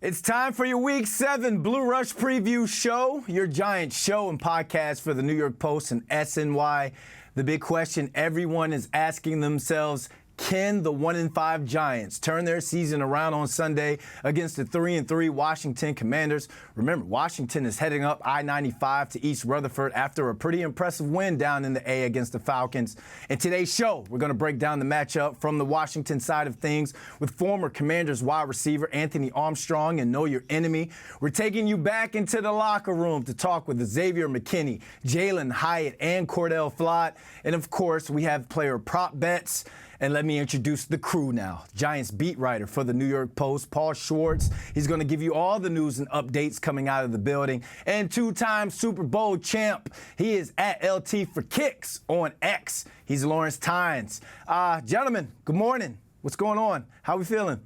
It's time for your Week 7 Blue Rush Preview Show, your giant show and podcast for the New York Post and SNY. The big question everyone is asking themselves, can the 1-5 Giants turn their season around on Sunday against the 3-3 Washington Commanders? Remember, Washington is heading up I-95 to East Rutherford after a pretty impressive win down in the A against the Falcons. In today's show, we're going to break down the matchup from the Washington side of things with former Commanders wide receiver Anthony Armstrong and Know Your Enemy. We're taking you back into the locker room to talk with Xavier McKinney, Jalin Hyatt, and Cordale Flott. And of course, we have player prop bets. And let me introduce the crew now. Giants beat writer for the New York Post, Paul Schwartz. He's going to give you all the news and updates coming out of the building. And two-time Super Bowl champ, he is at LT for Kicks on X. He's Lawrence Tynes. Gentlemen, good morning. What's going on? How we feeling?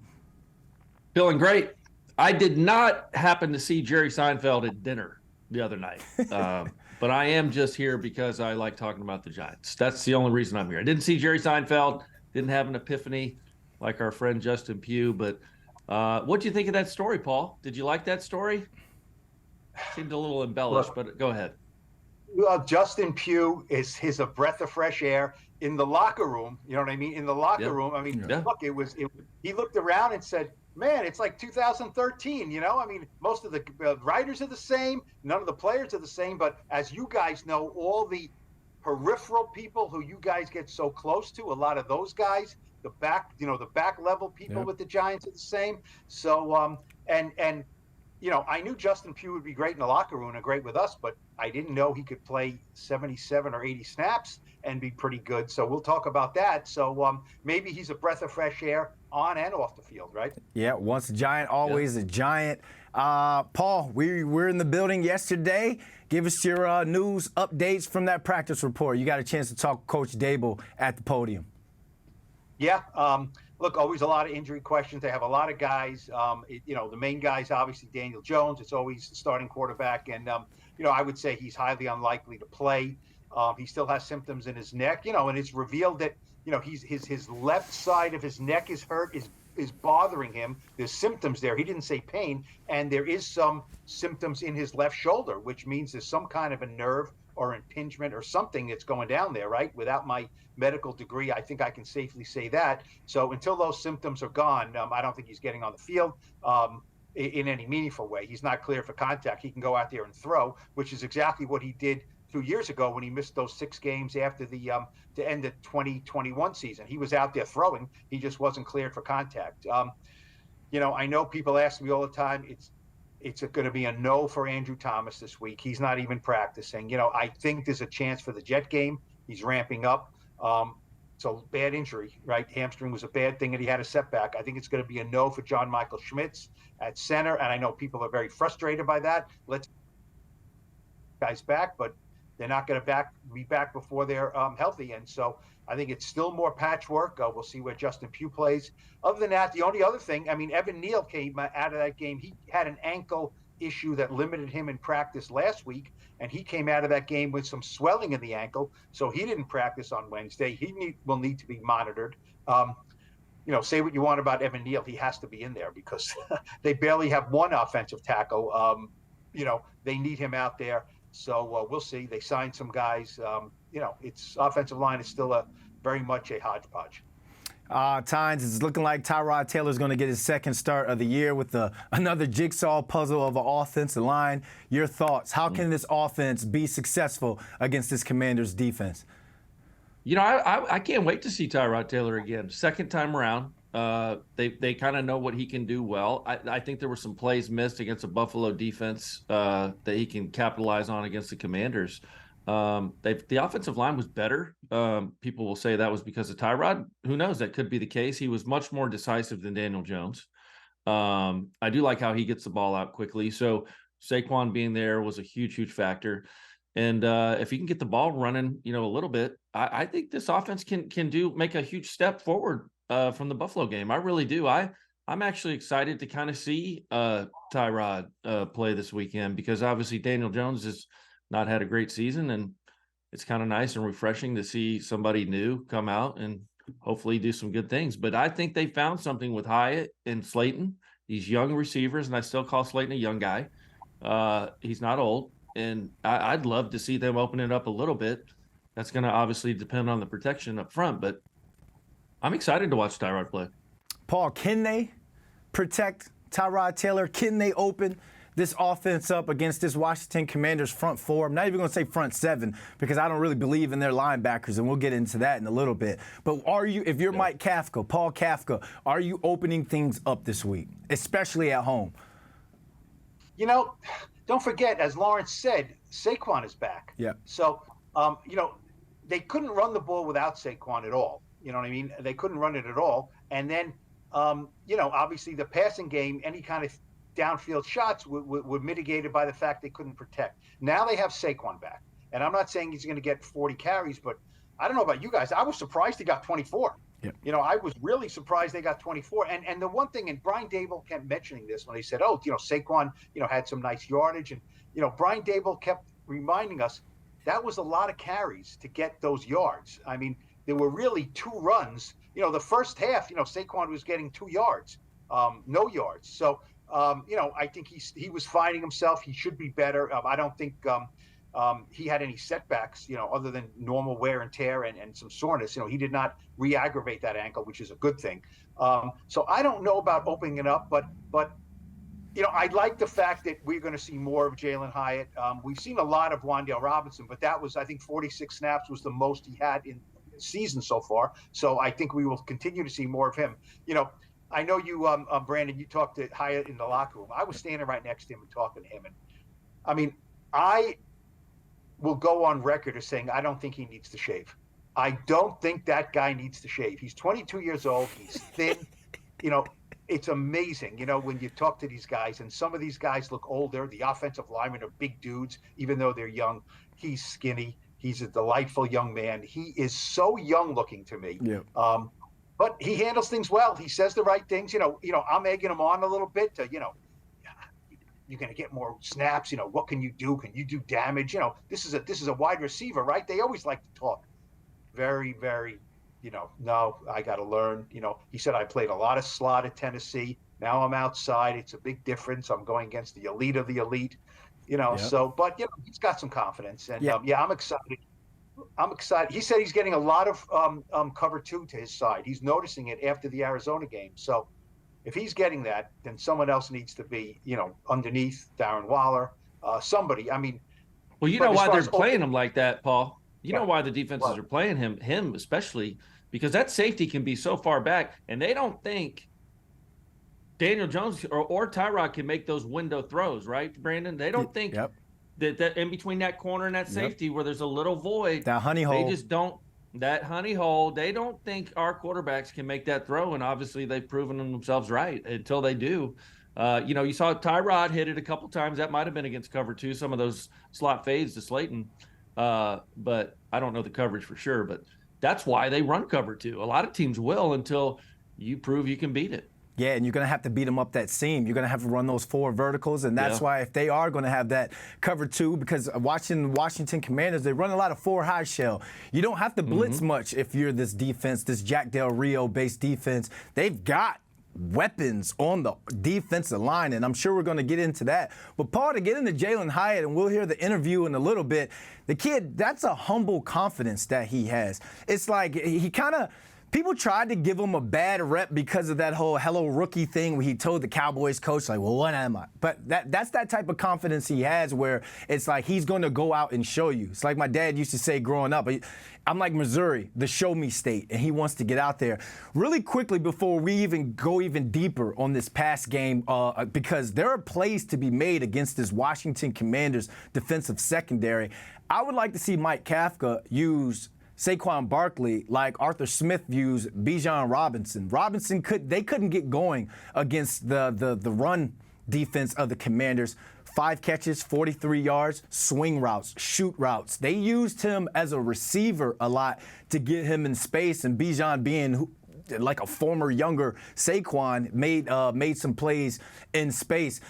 Feeling great. I did not happen to see Jerry Seinfeld at dinner the other night. But I am just here because I like talking about the Giants. That's the only reason I'm here. I didn't see Jerry Seinfeld. Didn't have an epiphany like our friend Justin Pugh, but what do you think of that story, Paul? Did you like that story? Seemed a little embellished, but go ahead. Well, Justin Pugh is a breath of fresh air in the locker room. You know what I mean? In the locker room. I mean, look, he looked around and said, man, it's like 2013, you know? I mean, most of the writers are the same. None of the players are the same. But as you guys know, all the peripheral people who you guys get so close to, a lot of those guys, the back level people with the Giants are the same. So, and you know, I knew Justin Pugh would be great in the locker room and great with us, but I didn't know he could play 77 or 80 snaps and be pretty good. So we'll talk about that. So maybe he's a breath of fresh air on and off the field, right? Yeah, once a Giant, always a Giant. Paul, we were in the building yesterday. Give us your news updates from that practice report. You got a chance to talk to Coach Dable at the podium. Yeah, look, always a lot of injury questions. They have a lot of guys. You know, the main guys, obviously Daniel Jones. It's always the starting quarterback. And, you know, I would say he's highly unlikely to play. He still has symptoms in his neck, you know, and it's revealed that, you know, his left side of his neck is hurt, is bothering him. There's symptoms there. He didn't say pain. And there is some symptoms in his left shoulder, which means there's some kind of a nerve or impingement or something that's going down there, right? Without my medical degree, I think I can safely say that. So until those symptoms are gone, I don't think he's getting on the field in any meaningful way. He's not clear for contact. He can go out there and throw, which is exactly what he did 2 years ago when he missed those 6 games after the end of 2021 season. He was out there throwing. He just wasn't cleared for contact. You know, I know people ask me all the time, it's going to be a no for Andrew Thomas this week. He's not even practicing. You know, I think there's a chance for the Jet game. He's ramping up. So bad injury, right? Hamstring was a bad thing, and he had a setback. I think it's going to be a no for John Michael Schmitz at center, and I know people are very frustrated by that. Let's guys back, but they're not going to be back before they're healthy. And so I think it's still more patchwork. We'll see where Justin Pugh plays. Other than that, the only other thing, I mean, Evan Neal came out of that game. He had an ankle issue that limited him in practice last week, and he came out of that game with some swelling in the ankle, so he didn't practice on Wednesday. He will need to be monitored. You know, say what you want about Evan Neal, he has to be in there because they barely have one offensive tackle. You know, they need him out there. So we'll see. They signed some guys. You know, its offensive line is still very much a hodgepodge. Tynes, it's looking like Tyrod Taylor's going to get his second start of the year with another jigsaw puzzle of an offensive line. Your thoughts? How can this offense be successful against this Commanders defense? You know, I can't wait to see Tyrod Taylor again. Second time around. They kind of know what he can do well. I think there were some plays missed against a Buffalo defense that he can capitalize on against the Commanders. The offensive line was better. People will say that was because of Tyrod. Who knows? That could be the case. He was much more decisive than Daniel Jones. I do like how he gets the ball out quickly. So Saquon being there was a huge, huge factor. And if he can get the ball running, you know, a little bit, I think this offense can make a huge step forward from the Buffalo game. I really do. I'm actually excited to kind of see Tyrod play this weekend because obviously Daniel Jones has not had a great season, and it's kind of nice and refreshing to see somebody new come out and hopefully do some good things. But I think they found something with Hyatt and Slayton. these young receivers, and I still call Slayton a young guy. He's not old, and I'd love to see them open it up a little bit. That's going to obviously depend on the protection up front, but I'm excited to watch Tyrod play. Paul, can they protect Tyrod Taylor? Can they open this offense up against this Washington Commanders front four? I'm not even going to say front seven because I don't really believe in their linebackers, and we'll get into that in a little bit. But if you're Mike Kafka, Paul Kafka, are you opening things up this week, especially at home? You know, don't forget, as Lawrence said, Saquon is back. Yeah. So, they couldn't run the ball without Saquon at all. You know what I mean? They couldn't run it at all. And then, obviously the passing game, any kind of downfield shots were mitigated by the fact they couldn't protect. Now they have Saquon back. And I'm not saying he's going to get 40 carries, but I don't know about you guys. I was surprised he got 24. Yep. I was really surprised they got 24. And the one thing, and Brian Dable kept mentioning this when he said, Saquon, had some nice yardage. And, Brian Dable kept reminding us that was a lot of carries to get those yards. I mean, there were really 2 runs. The first half, Saquon was getting 2 yards, no yards. So, I think he was finding himself. He should be better. I don't think he had any setbacks, other than normal wear and tear and some soreness. He did not re-aggravate that ankle, which is a good thing. So I don't know about opening it up, but I like the fact that we're going to see more of Jalin Hyatt. We've seen a lot of Wan'Dale Robinson, but that was, I think, 46 snaps was the most he had in the season so far. So I think we will continue to see more of him. I know you, Brandon, you talked to Hyatt in the locker room. I was standing right next to him and talking to him. And I mean, I will go on record as saying I don't think he needs to shave. I don't think that guy needs to shave. He's 22 years old. He's thin. It's amazing, when you talk to these guys, and some of these guys look older. The offensive linemen are big dudes, even though they're young. He's skinny. He's a delightful young man. He is so young looking to me. Yeah. But he handles things well. He says the right things. I'm egging him on a little bit to, you're going to get more snaps. What can you do? Can you do damage? This is a wide receiver, right? They always like to talk. Very, very, no, I got to learn. He said, I played a lot of slot at Tennessee. Now I'm outside. It's a big difference. I'm going against the elite of the elite, Yep. So, but, he's got some confidence. And, I'm excited. He said he's getting a lot of cover 2 to his side. He's noticing it after the Arizona game. So if he's getting that, then someone else needs to be, underneath Darren Waller, somebody. I mean, well, you know why they're playing him like that, Paul. You know why the defenses are playing him especially, because that safety can be so far back, and they don't think Daniel Jones or Tyrod can make those window throws, right, Brandon? They don't think that in between that corner and that safety where there's a little void, that honey hole. They just don't. That honey hole, they don't think our quarterbacks can make that throw, and obviously they've proven themselves right until they do. You saw Tyrod hit it a couple times. That might have been against cover 2, some of those slot fades to Slayton. But I don't know the coverage for sure. But that's why they run cover 2. A lot of teams will until you prove you can beat it. Yeah, and you're going to have to beat them up that seam. You're going to have to run those 4 verticals, and that's why if they are going to have that cover 2, because watching Washington Commanders, they run a lot of 4 high shell. You don't have to blitz much if you're this defense, this Jack Del Rio-based defense. They've got weapons on the defensive line, and I'm sure we're going to get into that. But, Paul, to get into Jalin Hyatt, and we'll hear the interview in a little bit, the kid, that's a humble confidence that he has. It's like he kind of – people tried to give him a bad rep because of that whole hello rookie thing where he told the Cowboys coach, like, well, what am I? But that's that type of confidence he has where it's like he's going to go out and show you. It's like my dad used to say growing up, I'm like Missouri, the show me state, and he wants to get out there. Really quickly before we even go even deeper on this past game, because there are plays to be made against this Washington Commanders defensive secondary, I would like to see Mike Kafka use Saquon Barkley like Arthur Smith views Bijan Robinson. They couldn't get going against the run defense of the Commanders. 5 catches, 43 yards, swing routes, shoot routes. They used him as a receiver a lot to get him in space, and Bijan being like a former younger Saquon made some plays in space.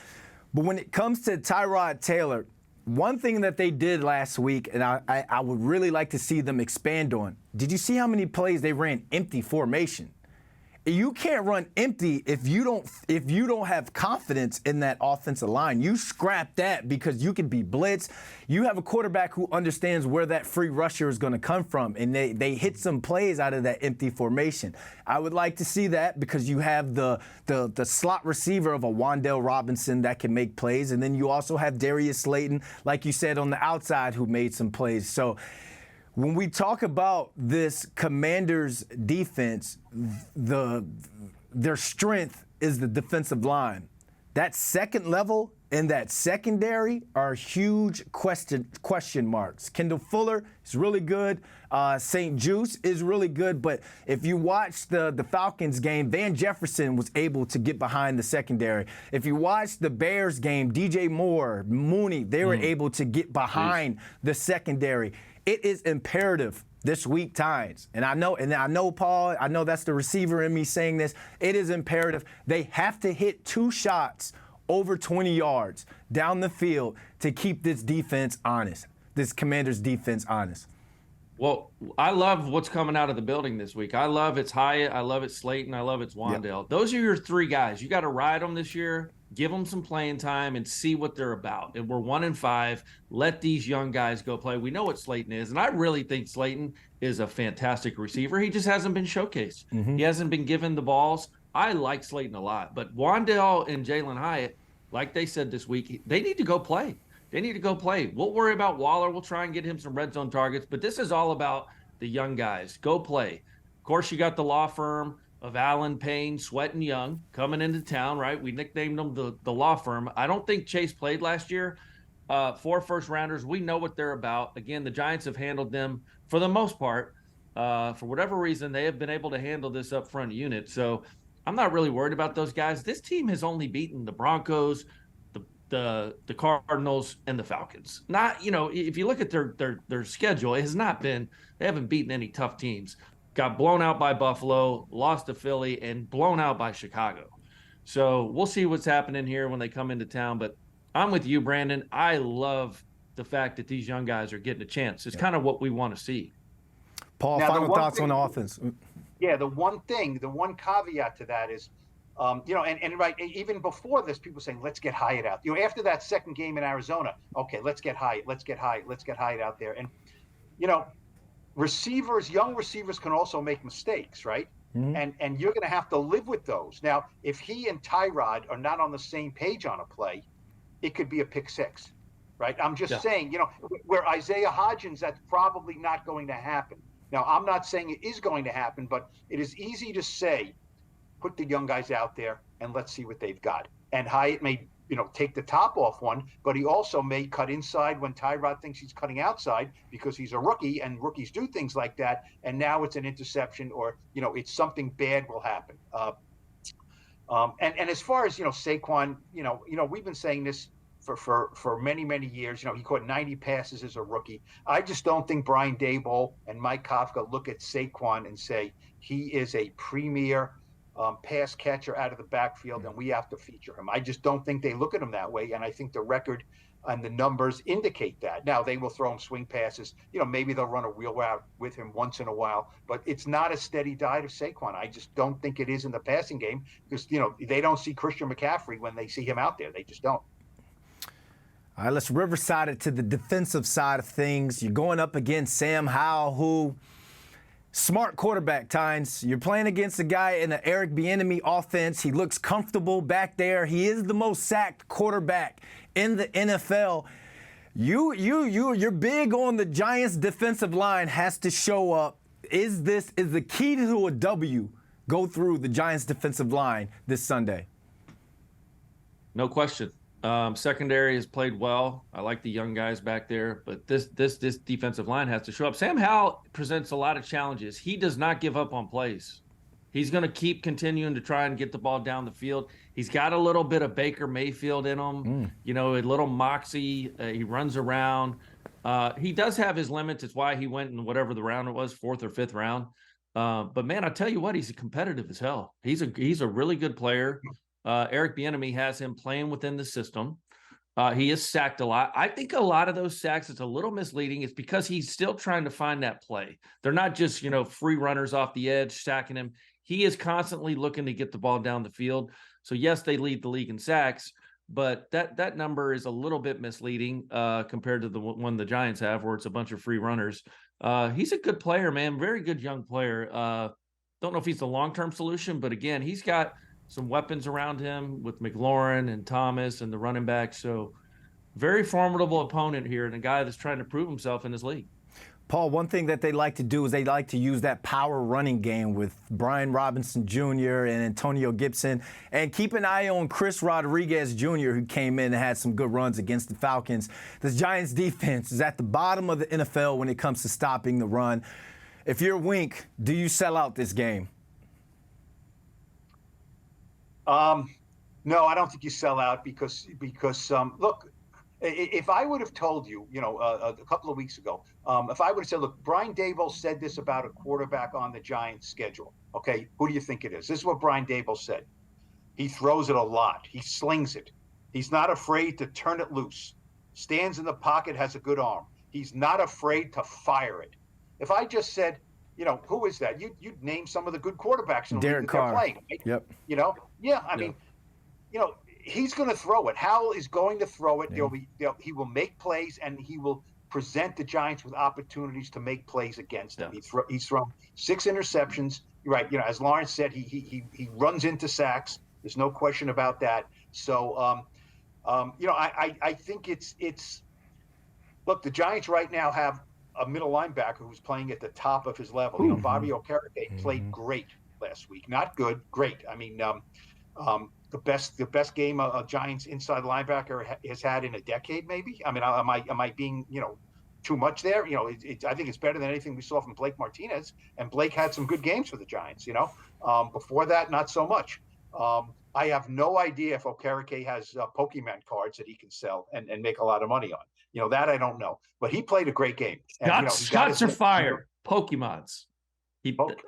But when it comes to Tyrod Taylor, one thing that they did last week, and I would really like to see them expand on, did you see how many plays they ran empty formation? You can't run empty if you don't have confidence in that offensive line. You scrap that because you can be blitzed. You have a quarterback who understands where that free rusher is going to come from, and they hit some plays out of that empty formation. I would like to see that because you have the slot receiver of a Wan'Dale Robinson that can make plays, and then you also have Darius Slayton, like you said, on the outside who made some plays. So when we talk about this Commanders defense, their strength is the defensive line. That second level and that secondary are huge question marks. Kendall Fuller is really good. St. Juice is really good. But if you watch the Falcons game, Van Jefferson was able to get behind the secondary. If you watch the Bears game, DJ Moore, Mooney, they were able to get behind the secondary. It is imperative this week, Tynes, and I know, Paul, I know that's the receiver in me saying this. It is imperative. They have to hit 2 shots over 20 yards down the field to keep this defense honest, this Commanders defense honest. Well, I love what's coming out of the building this week. I love it's Hyatt. I love it's Slayton. I love it's Wan'Dale. Yep. Those are your 3 guys. You got to ride them this year, give them some playing time, and see what they're about. And we're 1-5. Let these young guys go play. We know what Slayton is, and I really think Slayton is a fantastic receiver. He just hasn't been showcased. Mm-hmm. He hasn't been given the balls. I like Slayton a lot. But Wan'Dale and Jalin Hyatt, like they said this week, they need to go play. They need to go play. We'll worry about Waller. We'll try and get him some red zone targets. But this is all about the young guys. Go play. Of course, you got the law firm of Allen, Payne, Sweat, and Young coming into town, right? We nicknamed them the law firm. I don't think Chase played last year. 4 first-rounders. We know what they're about. Again, the Giants have handled them for the most part. For whatever reason, they have been able to handle this up-front unit. So I'm not really worried about those guys. This team has only beaten the Broncos, the Cardinals, and the Falcons. Not, if you look at their schedule, it has not been, they haven't beaten any tough teams. Got blown out by Buffalo, lost to Philly, and blown out by Chicago. So we'll see what's happening here when they come into town. But I'm with you, Brandon. I love the fact that these young guys are getting a chance. It's kind of what we want to see. Paul, now, final thoughts on the offense. Yeah, the one caveat to that is, and right, even before this, people saying, let's get Hyatt out. After that second game in Arizona, okay, let's get Hyatt out there. And, young receivers can also make mistakes, right? Mm-hmm. And you're going to have to live with those. Now, if he and Tyrod are not on the same page on a play, it could be a pick 6, right? I'm just saying, where Isaiah Hodgins, that's probably not going to happen. Now, I'm not saying it is going to happen, but it is easy to say, put the young guys out there and let's see what they've got. And Hyatt may, take the top off one, but he also may cut inside when Tyrod thinks he's cutting outside because he's a rookie and rookies do things like that. And now it's an interception or, it's something bad will happen. And as far as, Saquon, we've been saying this for many, many years. He caught 90 passes as a rookie. I just don't think Brian Daboll and Mike Kafka look at Saquon and say he is a premier pass catcher out of the backfield and we have to feature him. I just don't think they look at him that way. And I think the record and the numbers indicate that. Now, they will throw him swing passes. Maybe they'll run a wheel route with him once in a while, but it's not a steady diet of Saquon. I just don't think it is in the passing game because, they don't see Christian McCaffrey when they see him out there. They just don't. All right, let's riverside it to the defensive side of things. You're going up against Sam Howell, who smart quarterback, Tynes. You're playing against a guy in an Eric Bieniemy offense. He looks comfortable back there. He is the most sacked quarterback in the NFL. You're big on the Giants' defensive line has to show up. Is the key to a W go through the Giants' defensive line this Sunday? No question. Secondary has played well. I like the young guys back there, but this defensive line has to show up. Sam Howell presents a lot of challenges. He does not give up on plays. He's going to keep continuing to try and get the ball down the field. He's got a little bit of Baker Mayfield in him, a little moxie. He runs around. He does have his limits. It's why he went in whatever the round it was, 4th or 5th round. But man, I tell you what, he's competitive as hell. He's a really good player. Eric Bieniemy has him playing within the system. He is sacked a lot. I think a lot of those sacks, it's a little misleading. It's because he's still trying to find that play. They're not just, free runners off the edge sacking him. he is constantly looking to get the ball down the field. So yes, they lead the league in sacks, but that number is a little bit misleading compared to the one the Giants have, where it's a bunch of free runners. He's a good player, man. Very good young player. Don't know if he's the long-term solution, but again, he's got some weapons around him with McLaurin and Thomas and the running back. So very formidable opponent here, and a guy that's trying to prove himself in this league. Paul, one thing that they like to do is they like to use that power running game with Brian Robinson Jr. and Antonio Gibson. And keep an eye on Chris Rodriguez Jr., who came in and had some good runs against the Falcons. The Giants defense is at the bottom of the NFL when it comes to stopping the run. If you're Wink, do you sell out this game? No, I don't think you sell out because look, if I would have told you, a couple of weeks ago, if I would have said, look, Brian Daboll said this about a quarterback on the Giants schedule. Okay, who do you think it is? This is what Brian Daboll said. He throws it a lot. He slings it. He's not afraid to turn it loose. Stands in the pocket, has a good arm. He's not afraid to fire it. If I just said, who is that? You'd name some of the good quarterbacks in the league that they're playing. Right? Yep. I mean, he's going to throw it. Howell is going to throw it. Yeah. He will make plays, and he will present the Giants with opportunities to make plays against them. Yeah. He's thrown 6 interceptions. Right. As Lawrence said, he runs into sacks. There's no question about that. So, I think it's look, the Giants right now have a middle linebacker who's playing at the top of his level. Mm-hmm. Bobby Okereke played great last week. Not good, great. I mean, the best game a Giants inside linebacker has had in a decade, maybe. I mean, am I being too much there? I think it's better than anything we saw from Blake Martinez, and Blake had some good games for the Giants. Before that, not so much. I have no idea if Okereke has Pokemon cards that he can sell and make a lot of money on. That I don't know, but he played a great game. And, shots are fired. Pokemons.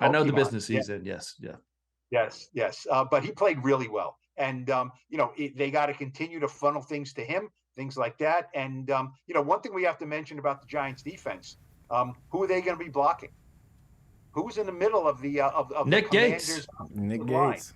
I know the business he's in. Yes. Yeah. Yes. But he played really well. And, they got to continue to funnel things to him, things like that. And, one thing we have to mention about the Giants defense, who are they going to be blocking? Who's in the middle of the Nick the Gates. Nick Gates.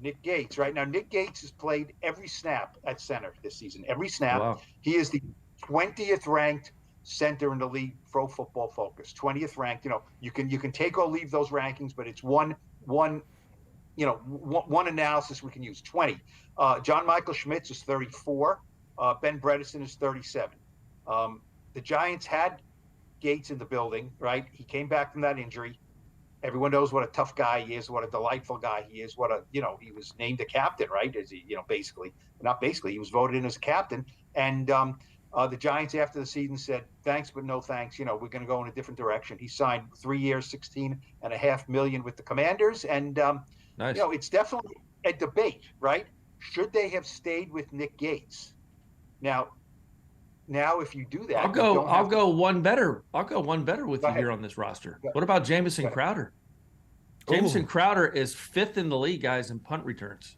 Nick Gates, right? Now, Nick Gates has played every snap at center this season. Every snap. Wow. He is the 20th ranked center in the league, Pro Football Focus. 20th ranked. You can take or leave those rankings, but it's one analysis we can use. 20. John Michael Schmitz is 34. Ben Bredesen is 37. The Giants had Gates in the building, right? He came back from that injury. Everyone knows what a tough guy he is, what a delightful guy he is, he was named a captain, right? As he, he was voted in as a captain. And the Giants after the season said, thanks, but no thanks. We're going to go in a different direction. He signed 3 years, $16.5 million with the Commanders. And, nice. It's definitely a debate, right? Should they have stayed with Nick Gates? Now, if you do that, I'll go one better with you here on this roster. What about Jamison Crowder? Jamison Crowder is 5th in the league, guys, in punt returns.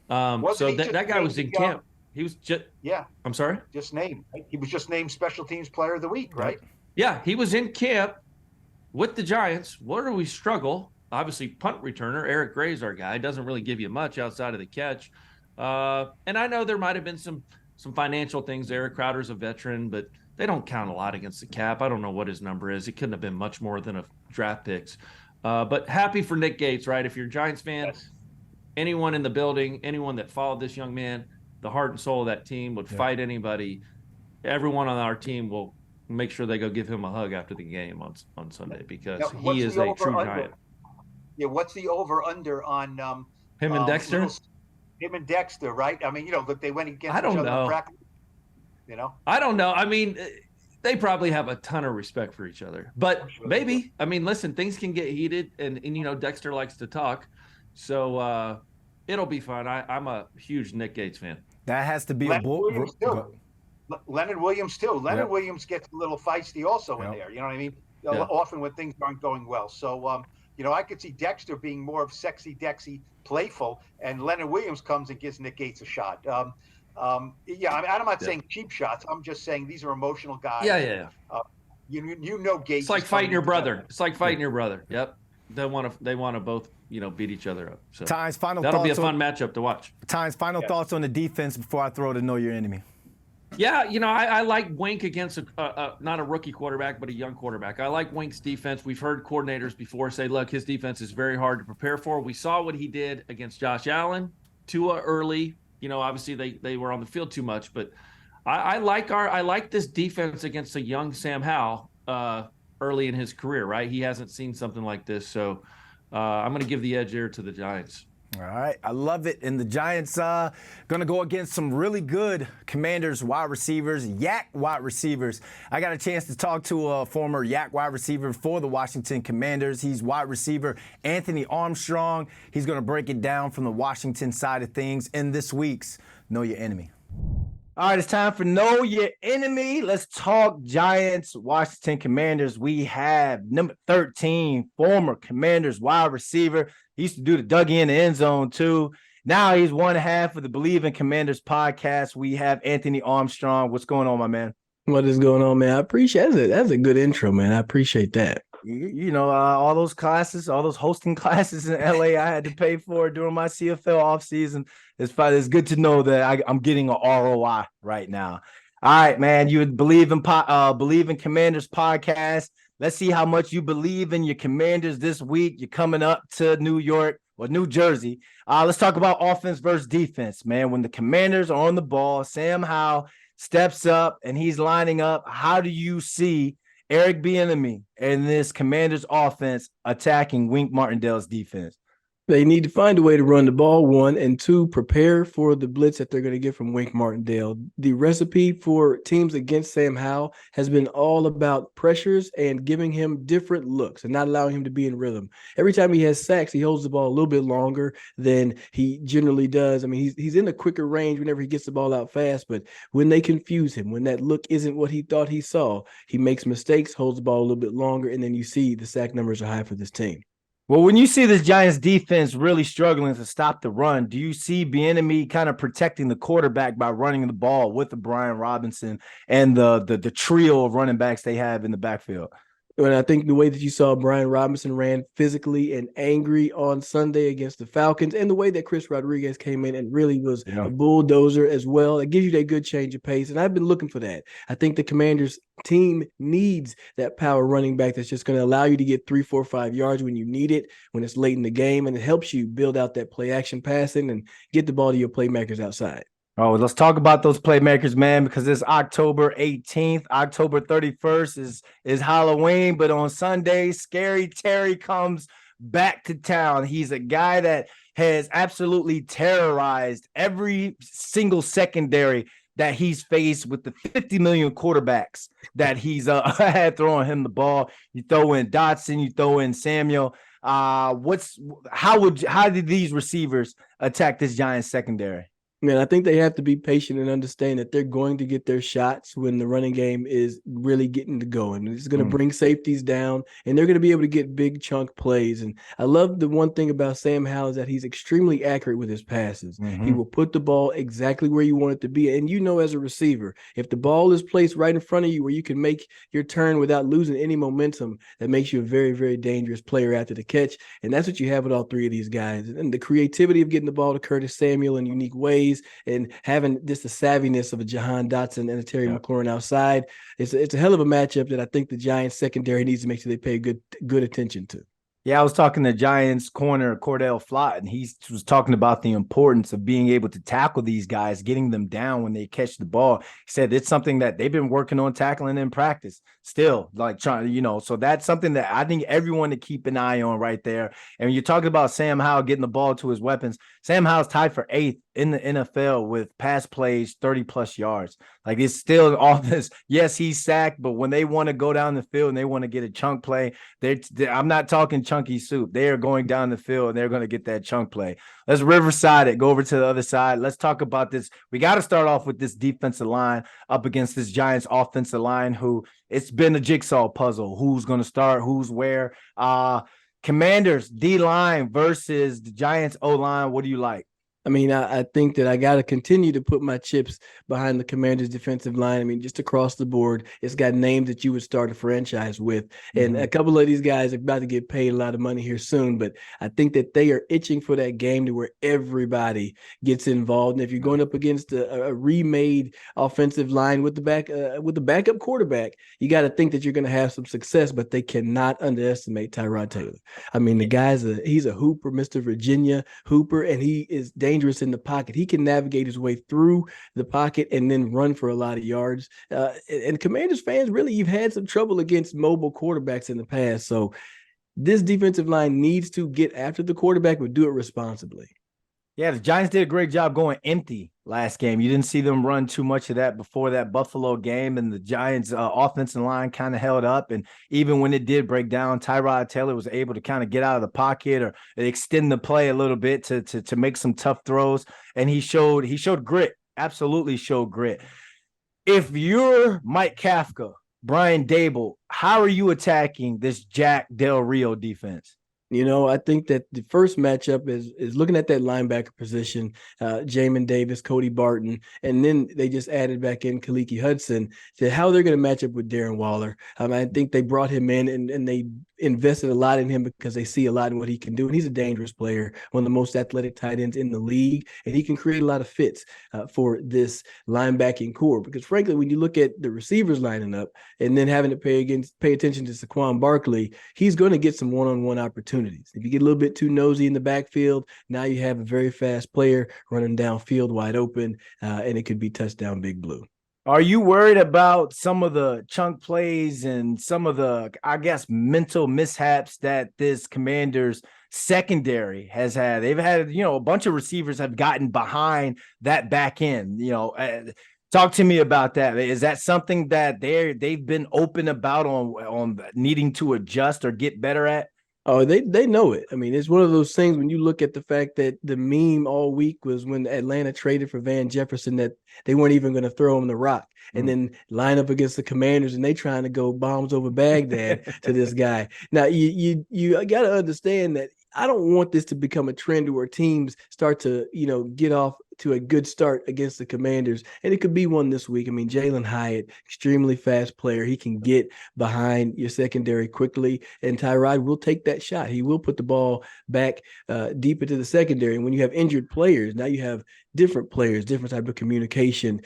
So that guy was in camp. He was just I'm sorry. Just named. He was just named Special Teams Player of the Week, right? Yeah, he was in camp with the Giants. Where do we struggle? Obviously, punt returner Eric Gray's our guy. Doesn't really give you much outside of the catch. And I know there might have been some financial things there. Crowder's a veteran, but they don't count a lot against the cap. I don't know what his number is. It couldn't have been much more than a draft picks. But happy for Nick Gates, right? If you're a Giants fan, anyone in the building, anyone that followed this young man, the heart and soul of that team would fight anybody. Everyone on our team will make sure they go give him a hug after the game on Sunday because he is a true Giant. Yeah, what's the over-under on him and Dexter? Him and Dexter, right? I mean, look, they went against each other in practice. I don't know. I mean, they probably have a ton of respect for each other. But maybe, I mean, listen, things can get heated, and Dexter likes to talk. So it'll be fun. I'm a huge Nick Gates fan. That has to be Leonard Williams, too. Leonard Williams gets a little feisty also in there. You know what I mean? Often when things aren't going well. So, I could see Dexter being more of sexy, Dexy, playful, and Leonard Williams comes and gives Nick Gates a shot. I'm not saying cheap shots. I'm just saying these are emotional guys. Yeah. Gates. It's like fighting your brother. It's like fighting your brother. Yep. they want to both beat each other up. So Tynes, that'll be a fun matchup to watch. Tynes, final thoughts on the defense before I throw to know your enemy. Yeah, I like Wink against not a rookie quarterback, but a young quarterback. I like Wink's defense. We've heard coordinators before say, look, his defense is very hard to prepare for. We saw what he did against Josh Allen, Tua early. Obviously they were on the field too much, but I like this defense against a young Sam Howell early in his career, right? He hasn't seen something like this. So I'm going to give the edge here to the Giants. All right, I love it. And the Giants going to go against some really good Commanders wide receivers, Yak wide receivers. I got a chance to talk to a former Yak wide receiver for the Washington Commanders. He's wide receiver Anthony Armstrong. He's going to break it down from the Washington side of things in this week's Know Your Enemy. All right, it's time for Know Your Enemy. Let's talk Giants, Washington Commanders. We have number 13, former Commanders wide receiver. He used to do the Dougie in the end zone, too. Now he's one half of the Believe in Commanders podcast. We have Anthony Armstrong. What's going on, my man? What is going on, man? I appreciate it. That's a good intro, man. I appreciate that. All those classes, all those hosting classes in LA I had to pay for during my CFL offseason. It's good to know that I'm getting an ROI right now. All right, man. You Believe in Commanders podcast. Let's see how much you believe in your Commanders this week. You're coming up to New York or New Jersey. Let's talk about offense versus defense, man. When the Commanders are on the ball, Sam Howell steps up and he's lining up. How do you see Eric Bieniemy and this Commanders offense attacking Wink Martindale's defense? They need to find a way to run the ball, one, and two, prepare for the blitz that they're going to get from Wink Martindale. The recipe for teams against Sam Howell has been all about pressures and giving him different looks and not allowing him to be in rhythm. Every time he has sacks, he holds the ball a little bit longer than he generally does. I mean, he's in a quicker range whenever he gets the ball out fast, but when they confuse him, when that look isn't what he thought he saw, he makes mistakes, holds the ball a little bit longer, and then you see the sack numbers are high for this team. Well, when you see this Giants defense really struggling to stop the run, do you see Bieniemy kind of protecting the quarterback by running the ball with the Brian Robinson and the trio of running backs they have in the backfield? And I think the way that you saw Brian Robinson ran physically and angry on Sunday against the Falcons, and the way that Chris Rodriguez came in and really was a bulldozer as well, it gives you that good change of pace. And I've been looking for that. I think the Commanders team needs that power running back that's just going to allow you to get 3, 4, 5 yards when you need it, when it's late in the game, and it helps you build out that play action passing and get the ball to your playmakers outside. Oh, let's talk about those playmakers, man, because it's October 18th. October 31st is Halloween, but on Sunday, Scary Terry comes back to town. He's a guy that has absolutely terrorized every single secondary that he's faced with the 50 million quarterbacks that he's had throwing him the ball. You throw in Dotson, you throw in Samuel. How did these receivers attack this Giants secondary? Man, I think they have to be patient and understand that they're going to get their shots when the running game is really getting to go. And it's going to bring safeties down, and they're going to be able to get big chunk plays. And I love the one thing about Sam Howell is that he's extremely accurate with his passes. He will put the ball exactly where you want it to be. And as a receiver, if the ball is placed right in front of you where you can make your turn without losing any momentum, that makes you a very, very dangerous player after the catch. And that's what you have with all three of these guys. And the creativity of getting the ball to Curtis Samuel in unique ways, and having just the savviness of a Jahan Dotson and a Terry McLaurin outside. It's a hell of a matchup that I think the Giants secondary needs to make sure they pay good attention to. Yeah, I was talking to Giants corner Cordale Flott, and he was talking about the importance of being able to tackle these guys, getting them down when they catch the ball. He said it's something that they've been working on tackling in practice still, like trying, so that's something that I think everyone to keep an eye on right there. And when you're talking about Sam Howell getting the ball to his weapons, Sam Howell's tied for 8th in the NFL with pass plays 30+ yards. Like, it's still all this. Yes, he's sacked, but when they want to go down the field and they want to get a chunk play, I'm not talking chunky soup. They are going down the field and they're going to get that chunk play. Let's Riverside it. Go over to the other side. Let's talk about this. We got to start off with this defensive line up against this Giants offensive line, who it's been a jigsaw puzzle. Who's going to start? Who's where? Commanders D-line versus the Giants O-line. What do you like? I mean, I think that I got to continue to put my chips behind the Commanders' defensive line. I mean, just across the board, it's got names that you would start a franchise with. And a couple of these guys are about to get paid a lot of money here soon. But I think that they are itching for that game to where everybody gets involved. And if you're going up against a remade offensive line with the backup quarterback, you got to think that you're going to have some success. But they cannot underestimate Tyrod Taylor. I mean, the guy's he's a hooper, Mr. Virginia Hooper, and he is dangerous in the pocket. He can navigate his way through the pocket and then run for a lot of yards. And Commanders fans, really, you've had some trouble against mobile quarterbacks in the past. So this defensive line needs to get after the quarterback, but do it responsibly. Yeah, the Giants did a great job going empty last game. You didn't see them run too much of that before that Buffalo game, and the Giants' offensive line kind of held up. And even when it did break down, Tyrod Taylor was able to kind of get out of the pocket or extend the play a little bit to make some tough throws. And he showed grit, absolutely showed grit. If you're Mike Kafka, Brian Dable, how are you attacking this Jack Del Rio defense? You know, I think that the first matchup is looking at that linebacker position, Jamin Davis, Cody Barton, and then they just added back in Kaliki Hudson to how they're going to match up with Darren Waller. I think they brought him in and they invested a lot in him because they see a lot in what he can do. And he's a dangerous player, one of the most athletic tight ends in the league, and he can create a lot of fits for this linebacking core. Because frankly, when you look at the receivers lining up and then having to pay attention to Saquon Barkley, he's going to get some one-on-one opportunities. If you get a little bit too nosy in the backfield, now you have a very fast player running downfield wide open, and it could be touchdown Big Blue. Are you worried about some of the chunk plays and some of the, I guess, mental mishaps that this Commanders secondary has had? They've had, a bunch of receivers have gotten behind that back end. Talk to me about that. Is that something that they've been open about on needing to adjust or get better at? Oh, they know it. I mean, it's one of those things when you look at the fact that the meme all week was when Atlanta traded for Van Jefferson that they weren't even going to throw him the rock and then line up against the Commanders and they trying to go bombs over Baghdad to this guy. Now, you got to understand that I don't want this to become a trend where teams start to, get off to a good start against the Commanders. And it could be one this week. I mean, Jalin Hyatt, extremely fast player. He can get behind your secondary quickly. And Tyrod will take that shot. He will put the ball back deep into the secondary. And when you have injured players, now you have different players, different type of communication.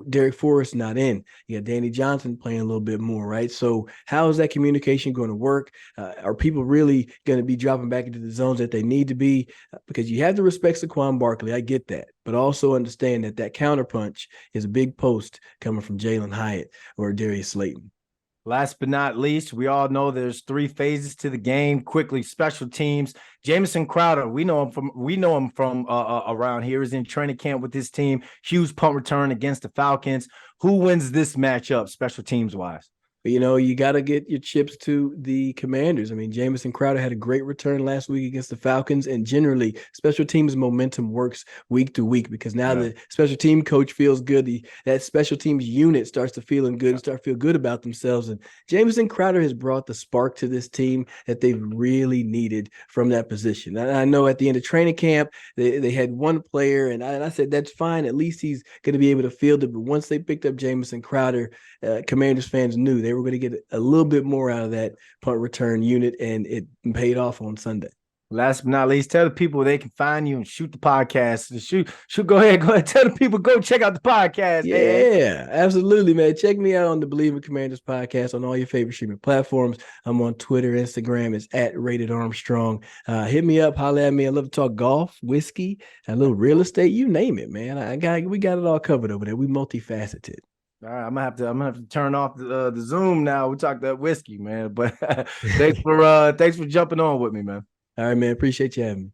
Derek Forrest not in. You got Danny Johnson playing a little bit more, right? So how is that communication going to work? Are people really going to be dropping back into the zones that they need to be? Because you have to respect Saquon Barkley. I get that. But also understand that counterpunch is a big post coming from Jalin Hyatt or Darius Slayton. Last but not least, we all know there's 3 phases to the game. Quickly, special teams. Jamison Crowder, we know him from around here. He's in training camp with his team. Huge punt return against the Falcons. Who wins this matchup, special teams wise? You got to get your chips to the Commanders. I mean, Jamison Crowder had a great return last week against the Falcons, and generally, special teams momentum works week to week because now the special team coach feels good. That special teams unit starts to feeling good and start to feel good about themselves. And Jamison Crowder has brought the spark to this team that they've really needed from that position. And I know at the end of training camp, they had one player, and I said, that's fine. At least he's going to be able to field it. But once they picked up Jamison Crowder, Commanders fans knew they were going to get a little bit more out of that punt return unit, and it paid off on Sunday. Last but not least, tell the people they can find you and shoot the podcast. Shoot. Go ahead. Tell the people, go check out the podcast. Yeah, absolutely, man. Check me out on the Believe in Commanders podcast on all your favorite streaming platforms. I'm on Twitter, Instagram. It's @Rated Armstrong. Hit me up, holler at me. I love to talk golf, whiskey, a little real estate. You name it, man. We got it all covered over there. We multifaceted. All right, I'm gonna have to turn off the Zoom now. We talked that whiskey, man. But thanks for jumping on with me, man. All right, man. Appreciate you having me.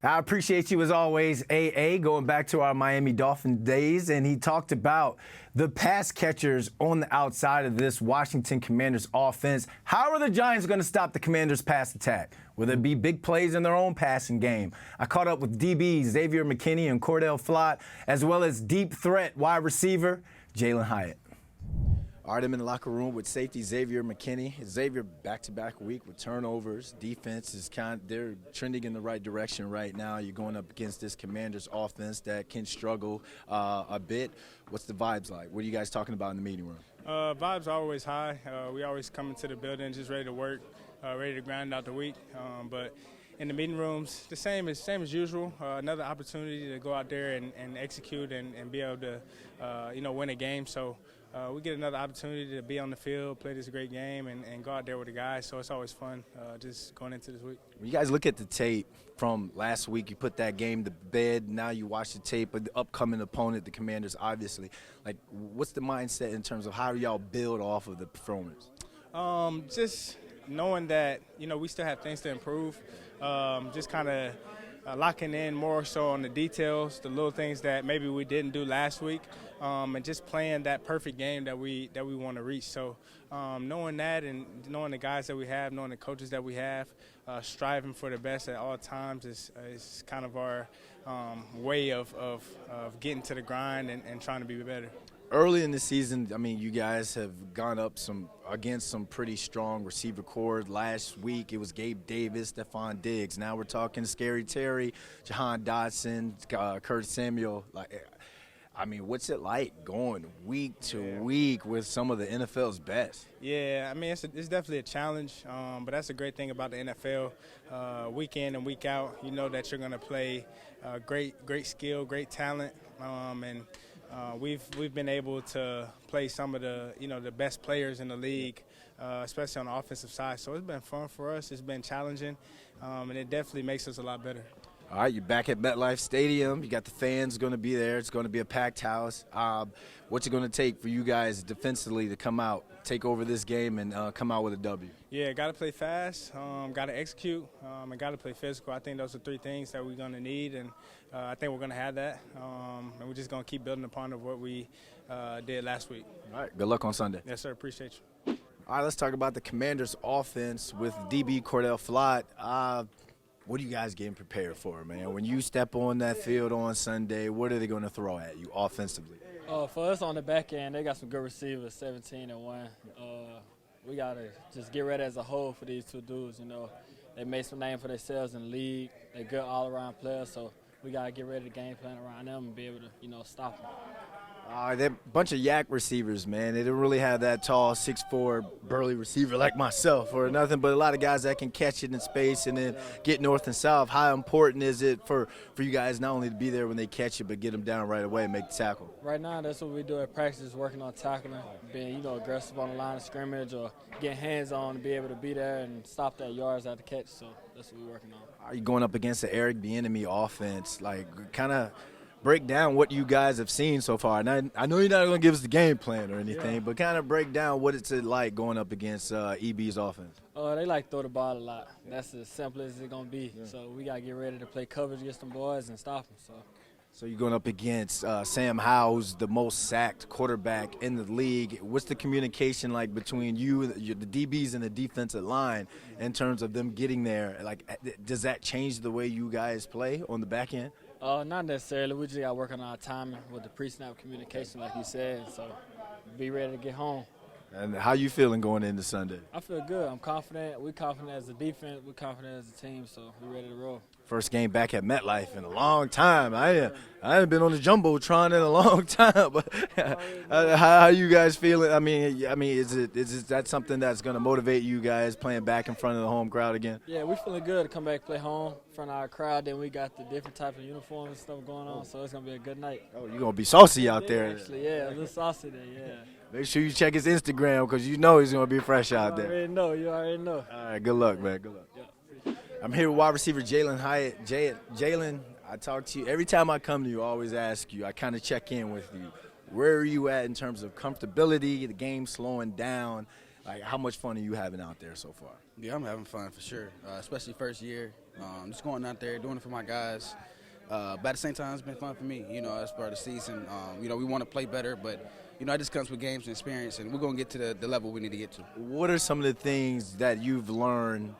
I appreciate you as always, AA, going back to our Miami Dolphins days, and he talked about the pass catchers on the outside of this Washington Commanders offense. How are the Giants going to stop the Commanders' pass attack? Will there be big plays in their own passing game? I caught up with DB Xavier McKinney and Cordale Flott, as well as deep threat wide receiver Jalin Hyatt. All right, I'm in the locker room with safety Xavier McKinney. Xavier, back-to-back week with turnovers. Defense is they're trending in the right direction right now. You're going up against this Commanders offense that can struggle a bit. What's the vibes like? What are you guys talking about in the meeting room? Vibes are always high. We always come into the building just ready to work, ready to grind out the week. But in the meeting rooms, the same as usual. Another opportunity to go out there and execute and be able to, win a game. So we get another opportunity to be on the field, play this great game, and go out there with the guys. So it's always fun just going into this week. When you guys look at the tape from last week, you put that game to bed. Now you watch the tape of the upcoming opponent, the Commanders, obviously. Like, what's the mindset in terms of how do y'all build off of the performance? Just knowing that, we still have things to improve. Just kind of locking in more so on the details, the little things that maybe we didn't do last week, and just playing that perfect game that we want to reach. So knowing that and knowing the guys that we have, knowing the coaches that we have, striving for the best at all times is kind of our way of getting to the grind and trying to be better. Early in the season, I mean, you guys have gone up against some pretty strong receiver core. Last week, it was Gabe Davis, Stephon Diggs. Now we're talking Scary Terry, Jahan Dotson, Kurt Samuel. What's it like going week to week with some of the NFL's best? Yeah, it's definitely a challenge, but that's the great thing about the NFL. Week in and week out, you know that you're going to play great skill, great talent, and we've been able to play some of the best players in the league, especially on the offensive side. So it's been fun for us. It's been challenging, and it definitely makes us a lot better. All right, you're back at MetLife Stadium. You got the fans going to be there. It's going to be a packed house. What's it going to take for you guys defensively to come out, take over this game, and come out with a W? Yeah, got to play fast, got to execute, and got to play physical. I think those are three things that we're going to need, and I think we're going to have that. And we're just going to keep building upon what we did last week. All right, good luck on Sunday. Yes, sir. Appreciate you. All right, let's talk about the Commanders' offense with DB Cordale Flott. What are you guys getting prepared for, man? When you step on that field on Sunday, what are they going to throw at you offensively? For us on the back end, they got some good receivers, 17 and 1. We got to just get ready as a whole for these two dudes. They made some name for themselves in the league. They're good all-around players, so we got to get ready to game plan around them and be able to, stop them. They're a bunch of yak receivers, man. They don't really have that tall, 6'4", burly receiver like myself or nothing, but a lot of guys that can catch it in space and then get north and south. How important is it for you guys not only to be there when they catch it, but get them down right away and make the tackle? Right now, that's what we do at practice, working on tackling, being, aggressive on the line of scrimmage or getting hands-on to be able to be there and stop that yards out the catch. So that's what we're working on. Are you going up against the Eric Bieniemy offense? Kind of break down what you guys have seen so far. And I know you're not going to give us the game plan or anything, but kind of break down what it's like going up against EB's offense. They like to throw the ball a lot. That's as simple as it's going to be. Yeah. So we got to get ready to play coverage against them boys and stop them. So you're going up against Sam Howell, who's the most sacked quarterback in the league. What's the communication like between you, the DBs, and the defensive line in terms of them getting there? Does that change the way you guys play on the back end? Not necessarily. We just got to work on our timing with the pre-snap communication, like you said. So be ready to get home. And how you feeling going into Sunday? I feel good. I'm confident. We're confident as a defense. We're confident as a team, so we're ready to roll. First game back at MetLife in a long time. I haven't been on the Jumbotron in a long time. But how you guys feeling? Is that something that's going to motivate you guys playing back in front of the home crowd again? Yeah, we're feeling good to come back play home in front of our crowd. Then we got the different type of uniforms and stuff going on, so it's going to be a good night. Oh, you're going to be saucy out there. Actually, yeah, a little saucy there, yeah. Make sure you check his Instagram because you know he's going to be fresh out there. You already know. All right, good luck, man. Good luck. Yeah. I'm here with wide receiver Jalin Hyatt. Jalin, I talk to you. Every time I come to you, I always ask you, I kind of check in with you. Where are you at in terms of comfortability, the game slowing down? How much fun are you having out there so far? Yeah, I'm having fun for sure, especially first year. Just going out there, doing it for my guys. But at the same time, it's been fun for me, as part of the season. We want to play better, but it just comes with games and experience, and we're going to get to the level we need to get to. What are some of the things that you've learned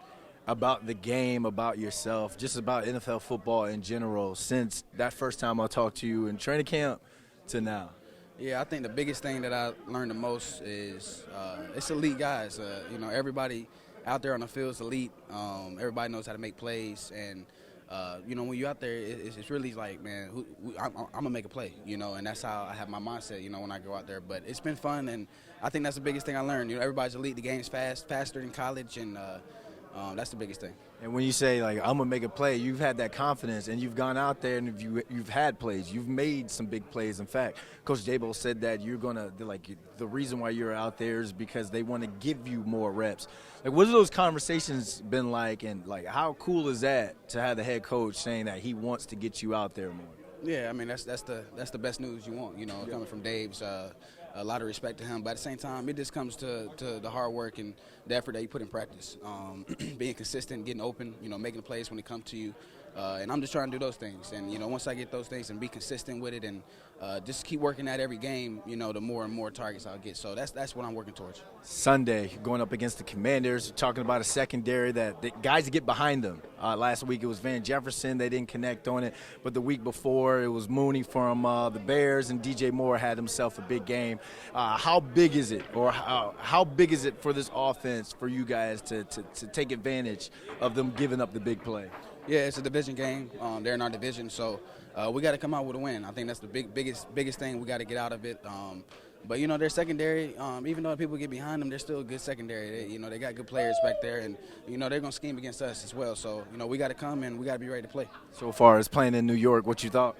about the game, about yourself, just about NFL football in general since that first time I talked to you in training camp to now? Yeah, I think the biggest thing that I learned the most is it's elite guys. Everybody out there on the field is elite. Everybody knows how to make plays, and when you're out there, it's really like, man, I'm gonna make a play, and that's how I have my mindset, when I go out there. But it's been fun, and I think that's the biggest thing I learned. Everybody's elite. The game's faster in college, and that's the biggest thing. And when you say, like, I'm going to make a play, you've had that confidence, and you've gone out there and you've had plays. You've made some big plays. In fact, Coach Dabo said that you're going to, the reason why you're out there is because they want to give you more reps. Like, what have those conversations been like, and, like, how cool is that to have the head coach saying that he wants to get you out there more? Yeah, I mean, that's the best news you want, coming from Dave's. A lot of respect to him, but at the same time, it just comes to the hard work and the effort that you put in practice. Being consistent, getting open, making the plays when it comes to you. And I'm just trying to do those things. And, once I get those things and be consistent with it and just keep working at every game, the more and more targets I'll get. So that's what I'm working towards. Sunday, going up against the Commanders, talking about a secondary that the guys get behind them. Last week it was Van Jefferson. They didn't connect on it. But the week before it was Mooney from the Bears, and DJ Moore had himself a big game. How big is it, or how big is it for this offense for you guys to take advantage of them giving up the big play? Yeah, it's a division game. They're in our division, so we got to come out with a win. I think that's the biggest thing we got to get out of it. But their secondary, even though people get behind them, they're still a good secondary. They got good players back there, and they're gonna scheme against us as well. So we got to come and we got to be ready to play. So far as playing in New York, what you thought?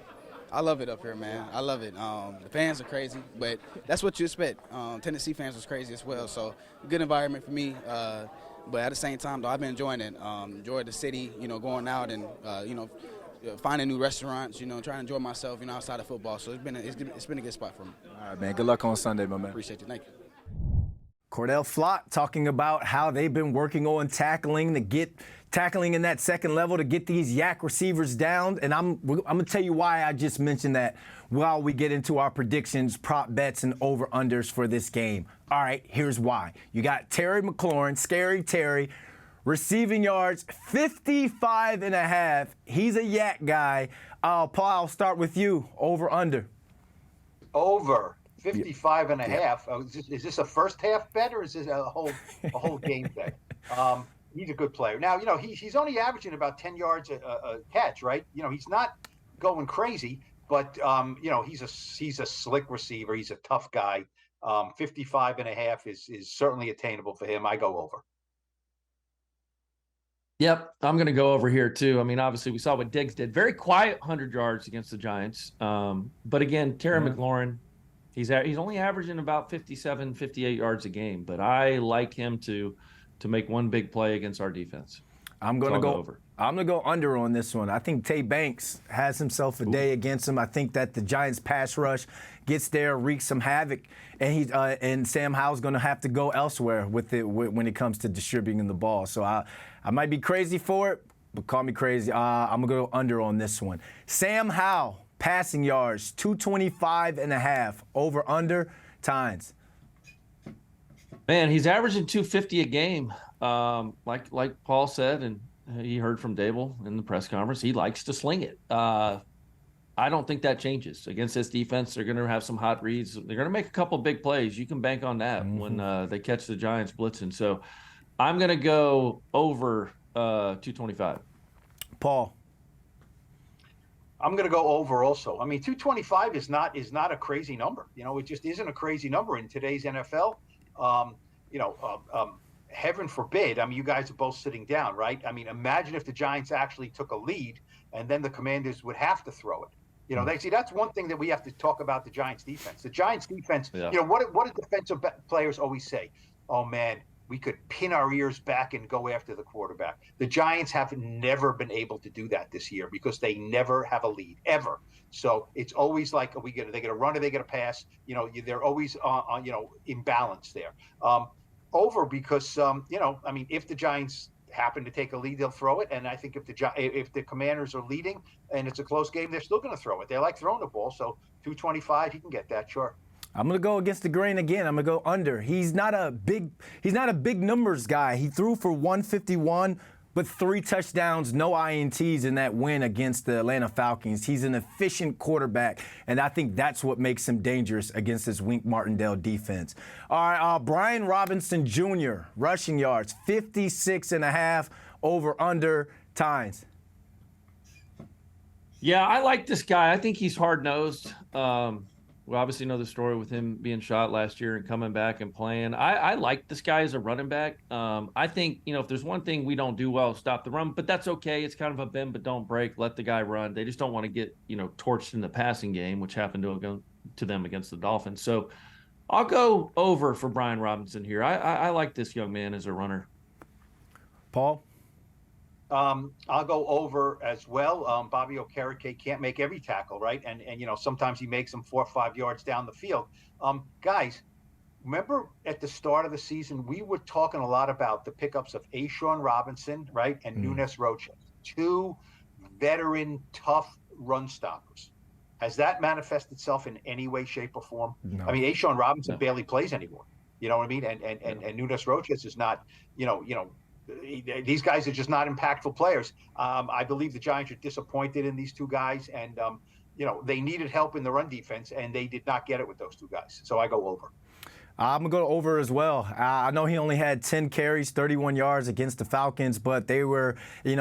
I love it up here, man. I love it. The fans are crazy, but that's what you expect. Tennessee fans was crazy as well, so good environment for me. But at the same time, though, I've been enjoying it. Enjoyed the city, going out and finding new restaurants, trying to enjoy myself, outside of football. So it's been a good spot for me. All right, man. Good luck on Sunday, my man. Appreciate you. Thank you. Cordale Flott talking about how they've been working on tackling in that second level to get these yak receivers down. And I'm going to tell you why I just mentioned that while we get into our predictions, prop bets, and over-unders for this game. All right, here's why. You got Terry McLaurin, Scary Terry, receiving yards 55.5. He's a yak guy. Paul, I'll start with you. Over-under. Over 55.5. Is this a first half bet, or is this a whole game bet? He's a good player. Now, he's only averaging about 10 yards a catch, right? He's not going crazy, but he's a slick receiver. He's a tough guy. 55.5 is certainly attainable for him. I go over. Yep, I'm going to go over here too. I mean, obviously we saw what Diggs did. Very quiet 100 yards against the Giants. But again, Terry McLaurin, he's only averaging about 57, 58 yards a game. But I like him to make one big play against our defense. I'm going to go over. I'm going to go under on this one. I think Tay Banks has himself a day against him. I think that the Giants' pass rush gets there, wreaks some havoc, and Sam Howell's going to have to go elsewhere with it when it comes to distributing the ball. So I might be crazy for it, but call me crazy. I'm going to go under on this one. Sam Howell, passing yards, 225.5. Over, under, Tynes. Man, he's averaging 250 a game. Like Paul said, and he heard from Dable in the press conference, he likes to sling it. I don't think that changes. Against this defense, they're going to have some hot reads. They're going to make a couple big plays. You can bank on that when they catch the Giants blitzing. So I'm going to go over 225. Paul. I'm going to go over also. I mean, 225 is not a crazy number. It just isn't a crazy number in today's NFL. Heaven forbid. I mean, you guys are both sitting down, right? I mean, imagine if the Giants actually took a lead and then the Commanders would have to throw it. That's one thing that we have to talk about the Giants defense. The Giants defense, what do defensive players always say? Oh, man, we could pin our ears back and go after the quarterback. The Giants have never been able to do that this year because they never have a lead, ever. So it's always like, are they going to run or they going to pass? They're always in balance there. Over because, if the Giants happen to take a lead, they'll throw it. And I think if the Commanders are leading and it's a close game, they're still going to throw it. They like throwing the ball. So 225, he can get that, sure. I'm going to go against the grain again. I'm going to go under. He's not a big numbers guy. He threw for 151, but 3 touchdowns, no INTs in that win against the Atlanta Falcons. He's an efficient quarterback, and I think that's what makes him dangerous against this Wink Martindale defense. All right, Brian Robinson Jr., rushing yards, 56.5, over under. Tynes. Yeah, I like this guy. I think he's hard-nosed. We obviously know the story with him being shot last year and coming back and playing. I like this guy as a running back. I think, if there's one thing we don't do well, stop the run, but that's okay. It's kind of a bend but don't break. Let the guy run. They just don't want to get, torched in the passing game, which happened to them against the Dolphins. So I'll go over for Brian Robinson here. I like this young man as a runner. Paul? I'll go over as well. Bobby Okereke can't make every tackle, right? And sometimes he makes them 4 or 5 yards down the field. Guys, remember at the start of the season, we were talking a lot about the pickups of Ashawn Robinson, right, and Nunes Roches, 2 veteran, tough run stoppers. Has that manifested itself in any way, shape, or form? No. I mean, Ashawn Robinson barely plays anymore. You know what I mean? And Nunes Roches is not, these guys are just not impactful players. I believe the Giants are disappointed in these 2 guys, and they needed help in the run defense, and they did not get it with those 2 guys. So I go over. I'm going to go over as well. I know he only had 10 carries, 31 yards against the Falcons, but they were, it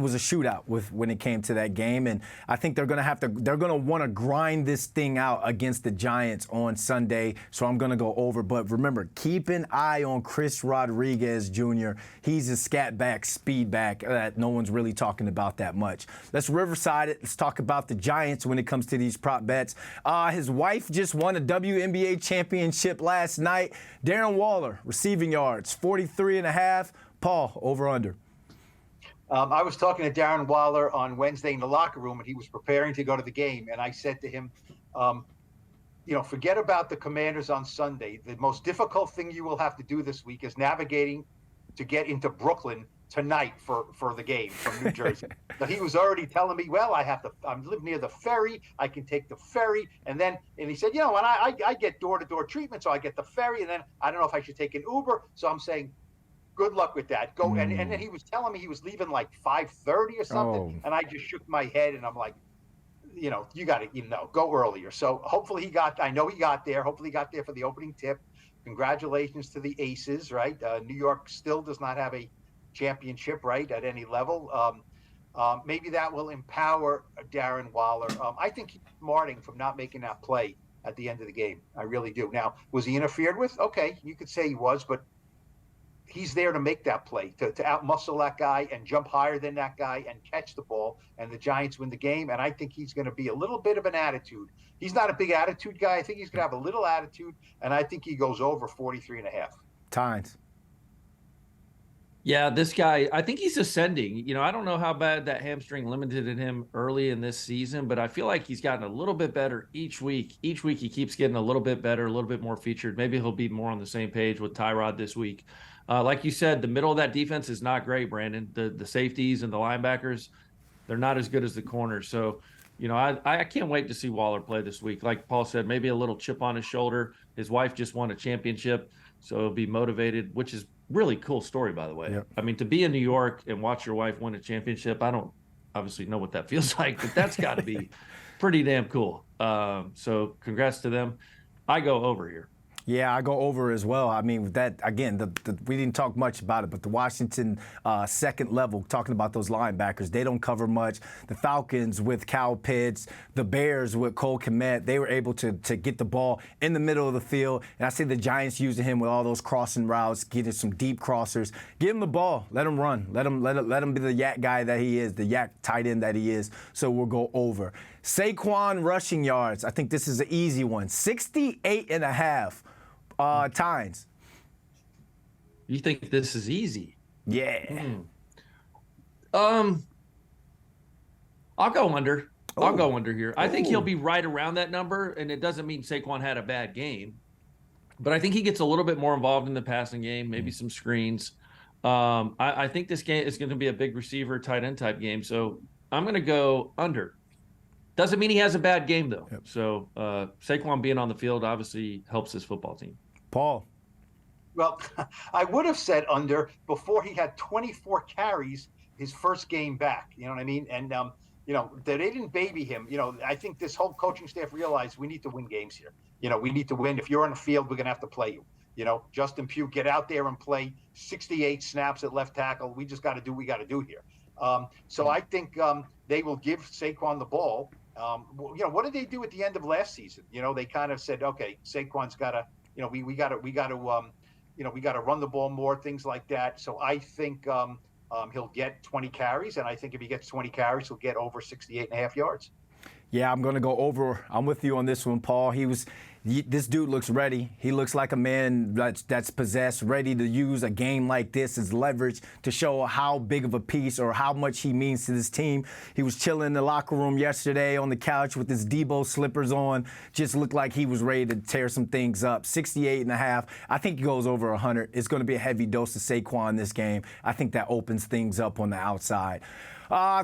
was a shootout when it came to that game. And I think they're going to want to grind this thing out against the Giants on Sunday. So I'm going to go over. But remember, keep an eye on Chris Rodriguez Jr. He's a scat back, speed back that no one's really talking about that much. Let's Riverside it. Let's talk about the Giants when it comes to these prop bets. His wife just won a WNBA championship last night. Darren Waller, receiving yards, 43.5. Paul, over under. I was talking to Darren Waller on Wednesday in the locker room, and he was preparing to go to the game. And I said to him, forget about the Commanders on Sunday. The most difficult thing you will have to do this week is navigating to get into Brooklyn tonight for the game from New Jersey. So he was already telling me, well, I live near the ferry. I can take the ferry. And he said, and I get door-to-door treatment, so I get the ferry. And then I don't know if I should take an Uber. So I'm saying, good luck with that. Go. And then he was telling me he was leaving like 5:30 or something. And I just shook my head and I'm like, you got to, go earlier. So hopefully I know he got there. Hopefully he got there for the opening tip. Congratulations to the Aces, right? New York still does not have a championship, right, at any level. Maybe that will empower Darren Waller. I think he's smarting from not making that play at the end of the game. I really do. Now, was he interfered with? Okay, you could say he was, but he's there to make that play, to outmuscle that guy and jump higher than that guy and catch the ball, and the Giants win the game. And I think he's going to be a little bit of an attitude. He's not a big attitude guy. I think he's going to have a little attitude, and I think he goes over 43.5. Tynes. Yeah, this guy, I think he's ascending. I don't know how bad that hamstring limited him early in this season, but I feel like he's gotten a little bit better each week. Each week he keeps getting a little bit better, a little bit more featured. Maybe he'll be more on the same page with Tyrod this week. Like you said, the middle of that defense is not great, Brandon. The safeties and the linebackers, they're not as good as the corners. So, I can't wait to see Waller play this week. Like Paul said, maybe a little chip on his shoulder. His wife just won a championship, so he'll be motivated, which is really cool story, by the way. Yep. I mean, to be in New York and watch your wife win a championship, I don't obviously know what that feels like, but that's got to be pretty damn cool. So congrats to them. I go over here. Yeah, I go over as well. I mean, that again, we didn't talk much about it, but the Washington second level, talking about those linebackers, they don't cover much. The Falcons with Kyle Pitts, the Bears with Cole Kmet, they were able to get the ball in the middle of the field. And I see the Giants using him with all those crossing routes, getting some deep crossers. Give him the ball, let him run, let him be the yak guy that he is, the yak tight end that he is. So we'll go over. Saquon rushing yards. I think this is an easy one. 68.5. Tynes. You think this is easy? Yeah. I'll go under. Oh. I'll go under here. I think he'll be right around that number, and it doesn't mean Saquon had a bad game, but I think he gets a little bit more involved in the passing game, maybe some screens. I think this game is going to be a big receiver, tight end type game, so I'm going to go under. Doesn't mean he has a bad game, though. Yep. So Saquon being on the field obviously helps his football team. Paul. Well, I would have said under before he had 24 carries his first game back. You know what I mean? And they didn't baby him. I think this whole coaching staff realized we need to win games here. We need to win. If you're on the field, we're gonna have to play you. Justin Pugh, get out there and play 68 snaps at left tackle. We just got to do what we got to do here. So I think they will give Saquon the ball. What did they do at the end of last season? They kind of said, okay, Saquon's got to, we got to run the ball more, things like that. So I think he'll get 20 carries, and I think if he gets 20 carries, he'll get over 68.5 yards. Yeah, I'm going to go over. I'm with you on this one, Paul. This dude looks ready. He looks like a man that's possessed, ready to use a game like this as leverage to show how big of a piece or how much he means to this team. He was chilling in the locker room yesterday on the couch with his Debo slippers on. Just looked like he was ready to tear some things up. 68.5. I think he goes over 100. It's going to be a heavy dose of Saquon this game. I think that opens things up on the outside.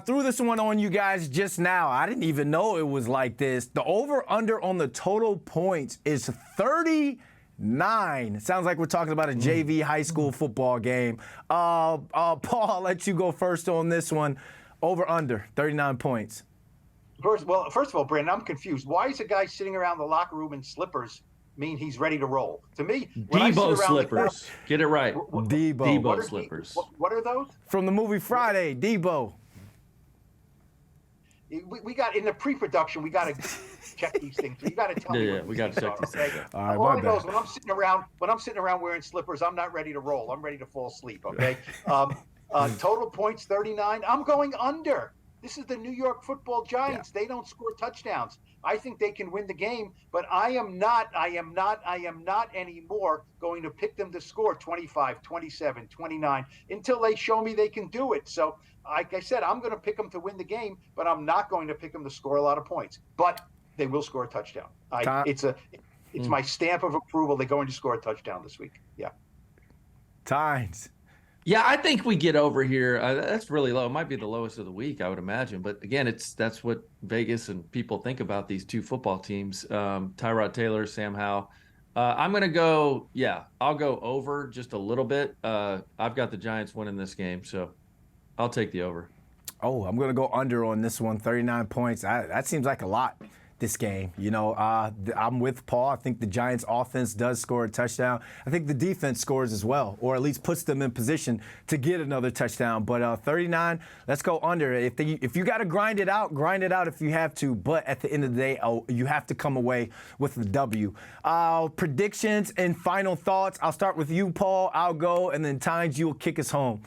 Threw this one on you guys just now. I didn't even know it was like this. The over-under on the total points is 39. It sounds like we're talking about a JV high school football game. Paul, I'll let you go first on this one. Over-under, 39 points. First of all, Brandon, I'm confused. Why is a guy sitting around the locker room in slippers mean he's ready to roll? To me, Debo slippers. Get it right. Debo slippers. What are those? From the movie Friday, Debo. We got in the pre-production. We got to check these things. You got to tell me. Yeah, we got to check these things. All right, all I know is when I'm sitting around wearing slippers, I'm not ready to roll. I'm ready to fall asleep. Okay. Total points 39. I'm going under. This is the New York Football Giants. Yeah. They don't score touchdowns. I think they can win the game, but I am not anymore going to pick them to score 25, 27, 29 until they show me they can do it. So, like I said, I'm going to pick them to win the game, but I'm not going to pick them to score a lot of points. But they will score a touchdown. It's my stamp of approval. They're going to score a touchdown this week. Yeah. Tynes. Yeah, I think we get over here. That's really low. It might be the lowest of the week, I would imagine. But again, that's what Vegas and people think about these two football teams. Tyrod Taylor, Sam Howell. I'm going to go, I'll go over just a little bit. I've got the Giants winning this game, so I'll take the over. Oh, I'm going to go under on this one, 39 points. That seems like a lot this game. I'm with Paul. I think the Giants offense does score a touchdown. I think the defense scores as well, or at least puts them in position to get another touchdown. But 39, let's go under. If you got to grind it out if you have to. But at the end of the day, you have to come away with the W. Predictions and final thoughts. I'll start with you, Paul. I'll go, and then Tynes, you'll kick us home.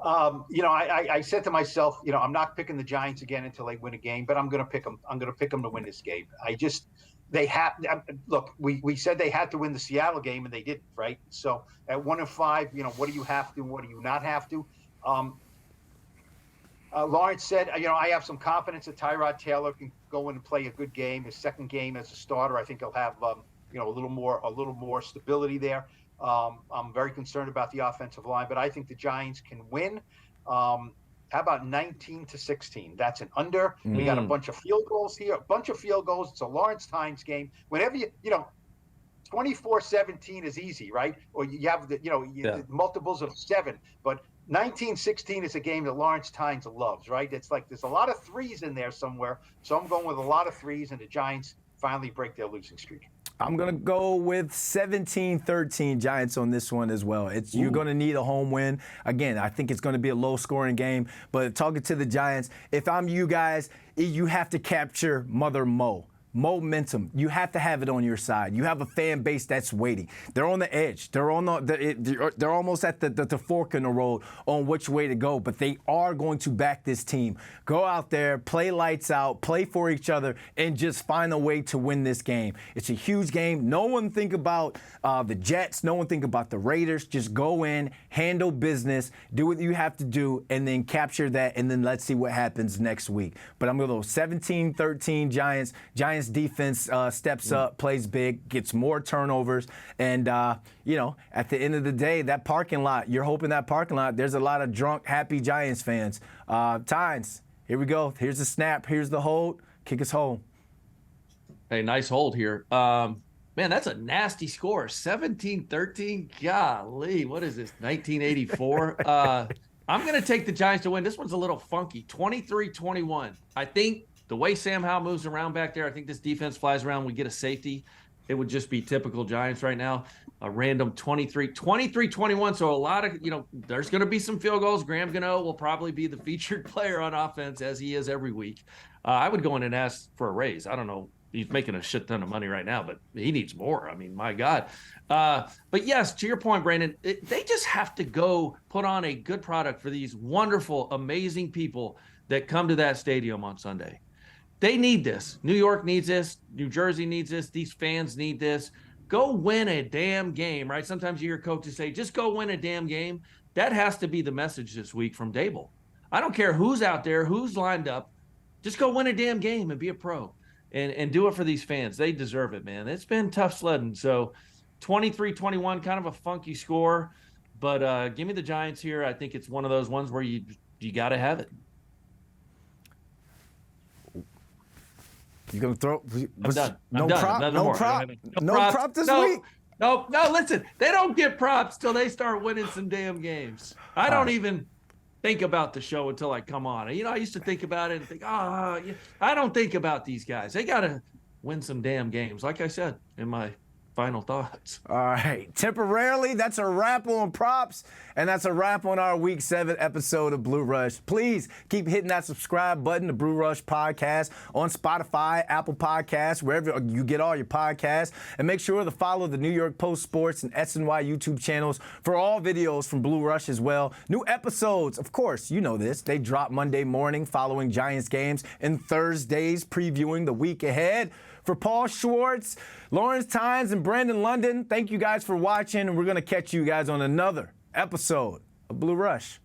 I said to myself, I'm not picking the Giants again until they win a game, but I'm going to pick them. I'm going to pick them to win this game. We said they had to win the Seattle game, and they didn't, right? So at 1-5, what do you have to, what do you not have to? Lawrence said, I have some confidence that Tyrod Taylor can go in and play a good game. His second game as a starter, I think he'll have, a little more stability there. I'm very concerned about the offensive line, but I think the Giants can win. How about 19-16? That's an under. We got a bunch of field goals here, It's a Lawrence Tynes game. Whenever 24-17 is easy, right? Or you have the multiples of 7, but 19-16 is a game that Lawrence Tynes loves, right? It's like there's a lot of threes in there somewhere. So I'm going with a lot of threes, and the Giants finally break their losing streak. I'm going to go with 17-13 Giants on this one as well. You're going to need a home win. Again, I think it's going to be a low-scoring game. But talking to the Giants, if I'm you guys, you have to capture Mother Mo. Momentum. You have to have it on your side. You have a fan base that's waiting. They're on the edge. They're almost at the fork in the road on which way to go, but they are going to back this team. Go out there, play lights out, play for each other, and just find a way to win this game. It's a huge game. No one think about the Jets. No one think about the Raiders. Just go in, handle business, do what you have to do, and then capture that, and then let's see what happens next week. But I'm going to go 17-13 Giants. Giants defense steps up, plays big, gets more turnovers, and at the end of the day, that parking lot, you're hoping that parking lot, there's a lot of drunk, happy Giants fans. Tynes, here we go. Here's the snap. Here's the hold. Kick us home. Hey, nice hold here. Man, that's a nasty score. 17-13. Golly, what is this, 1984? I'm going to take the Giants to win. This one's a little funky. 23-21. I think the way Sam Howell moves around back there, I think this defense flies around. We get a safety. It would just be typical Giants right now. A random 23-21. So a lot of, there's going to be some field goals. Graham Gano will probably be the featured player on offense, as he is every week. I would go in and ask for a raise. I don't know. He's making a shit ton of money right now, but he needs more. I mean, my God. But yes, to your point, Brandon, they just have to go put on a good product for these wonderful, amazing people that come to that stadium on Sunday. They need this. New York needs this. New Jersey needs this. These fans need this. Go win a damn game, right? Sometimes you hear coaches say, just go win a damn game. That has to be the message this week from Dable. I don't care who's out there, who's lined up. Just go win a damn game and be a pro. And do it for these fans. They deserve it, man. It's been tough sledding. So 23-21, kind of a funky score. But give me the Giants here. I think it's one of those ones where you got to have it. You gonna throw? I'm done. No I'm done. prop. No prop. No props. prop this No, week. No. Listen, they don't get props till they start winning some damn games. I don't even think about the show until I come on. I used to think about it and think, I don't think about these guys. They got to win some damn games. Like I said in my final thoughts. All right. Temporarily, that's a wrap on props, and that's a wrap on our Week 7 episode of Blue Rush. Please keep hitting that subscribe button to Blue Rush Podcast on Spotify, Apple Podcasts, wherever you get all your podcasts. And make sure to follow the New York Post Sports and SNY YouTube channels for all videos from Blue Rush as well. New episodes, of course, you know this. They drop Monday morning following Giants games and Thursdays previewing the week ahead. For Paul Schwartz, Lawrence Tynes, and Brandon London, thank you guys for watching, and we're going to catch you guys on another episode of Blue Rush.